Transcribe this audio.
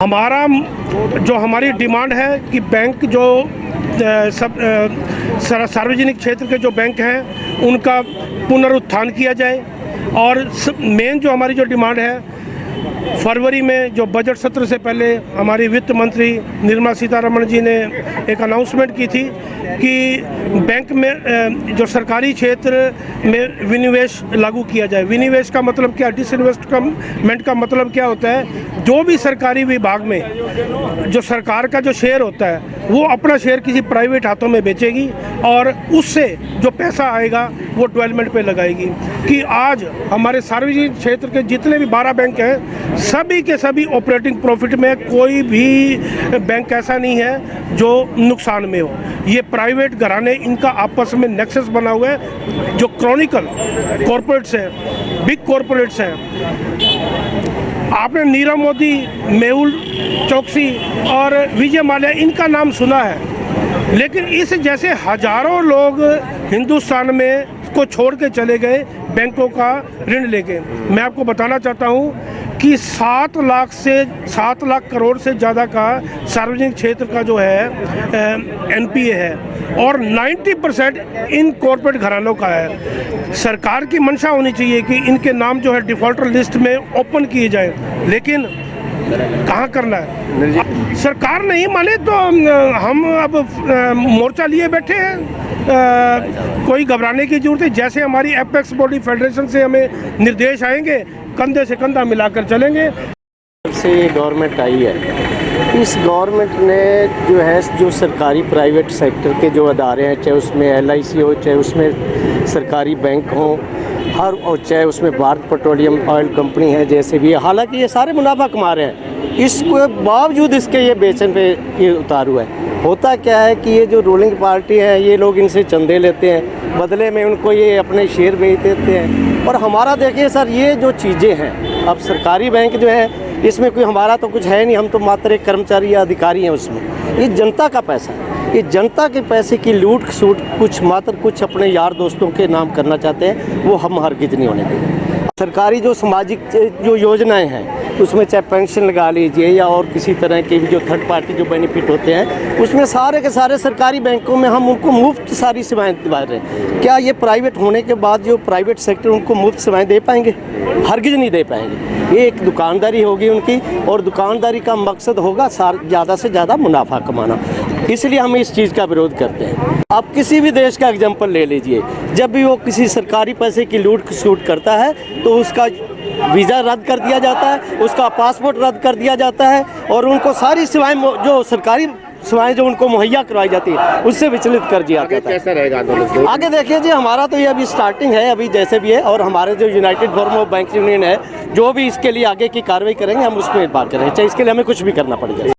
हमारी डिमांड है कि बैंक जो सार्वजनिक क्षेत्र के जो बैंक हैं उनका पुनरुत्थान किया जाए। और मेन जो हमारी जो डिमांड है, फरवरी में जो बजट सत्र से पहले हमारी वित्त मंत्री निर्मला सीतारमण जी ने एक अनाउंसमेंट की थी कि बैंक में जो सरकारी क्षेत्र में विनिवेश लागू किया जाए। विनिवेश का मतलब क्या, डिसइन्वेस्टमेंट का मतलब क्या होता है? जो भी सरकारी विभाग में जो सरकार का जो शेयर होता है वो अपना शेयर किसी प्राइवेट हाथों में बेचेगी और उससे जो पैसा आएगा वो डेवलपमेंट पे लगाएगी। कि आज हमारे सार्वजनिक क्षेत्र के जितने भी 12 बैंक हैं, सभी के सभी ऑपरेटिंग प्रॉफिट में, कोई भी बैंक ऐसा नहीं है जो नुकसान में हो। ये प्राइवेट घराने, इनका आपस में नेक्सस बना हुआ है। जो क्रॉनिकल कॉरपोरेट्स हैं, बिग कॉरपोरेट्स हैं, आपने नीरव मोदी, मेहुल चोकसी और विजय माल्या इनका नाम सुना है, लेकिन इस जैसे हजारों लोग हिंदुस्तान में को छोड़ के चले गए बैंकों का ऋण लेके। मैं आपको बताना चाहता हूँ कि 7 लाख करोड़ से ज़्यादा का सार्वजनिक क्षेत्र का जो है एनपीए है और 90% इन कॉर्पोरेट घरानों का है। सरकार की मंशा होनी चाहिए कि इनके नाम जो है डिफ़ॉल्टर लिस्ट में ओपन किए जाए, लेकिन कहाँ करना है? सरकार नहीं माने तो हम अब मोर्चा लिए बैठे हैं। कोई घबराने की जरूरत है। जैसे हमारी एपेक्स बॉडी फेडरेशन से हमें निर्देश आएंगे, कंधे से कंधा मिलाकर चलेंगे। से गवर्नमेंट आई है, इस गवर्नमेंट ने जो है जो सरकारी प्राइवेट सेक्टर के जो अदारे हैं, चाहे उसमें LIC हो, चाहे उसमें सरकारी बैंक हो, और चाहे उसमें भारत पेट्रोलियम ऑयल कंपनी है, जैसे भी, हालांकि ये सारे मुनाफा कमा रहे हैं, इसके बावजूद इसके ये बेचन पे ये उतार हुआ है। होता क्या है कि ये जो रूलिंग पार्टी है, ये लोग इनसे चंदे लेते हैं, बदले में उनको ये अपने शेयर बेच देते हैं। और हमारा देखिए सर, ये जो चीज़ें हैं, अब सरकारी बैंक जो है इसमें कोई हमारा तो कुछ है नहीं, हम तो मात्र एक कर्मचारी या अधिकारी हैं उसमें। ये जनता का पैसा है, ये जनता के पैसे की लूट खसूट कुछ अपने यार दोस्तों के नाम करना चाहते हैं, वो हम हरगिज़ नहीं होने देंगे। सरकारी जो सामाजिक जो योजनाएं हैं, उसमें चाहे पेंशन लगा लीजिए या और किसी तरह के भी जो थर्ड पार्टी जो बेनिफिट होते हैं, उसमें सारे के सारे सरकारी बैंकों में हम उनको मुफ्त सारी सेवाएं दिला रहे हैं। क्या ये प्राइवेट होने के बाद जो प्राइवेट सेक्टर उनको मुफ्त सेवाएं दे पाएंगे? हरगिज़ नहीं दे पाएंगे। ये एक दुकानदारी होगी उनकी, और दुकानदारी का मकसद होगा ज़्यादा से ज़्यादा मुनाफा कमाना। इसलिए हम इस चीज़ का विरोध करते हैं। आप किसी भी देश का एग्जाम्पल ले लीजिए, जब भी वो किसी सरकारी पैसे की लूट खसूट करता है तो उसका वीज़ा रद्द कर दिया जाता है, उसका पासपोर्ट रद्द कर दिया जाता है, और उनको सारी सेवाएं जो सरकारी सेवाएं जो उनको मुहैया करवाई जाती है उससे विचलित कर दिया जाता है। कैसा रहेगा आंदोलन? आगे देखिए जी, हमारा तो ये अभी स्टार्टिंग है, अभी जैसे भी है, और हमारे जो United forum of bank union है, जो भी इसके लिए आगे की कार्रवाई करेंगे हम उसमें बात करेंगे, चाहे इसके लिए हमें कुछ भी करना पड़ जाए।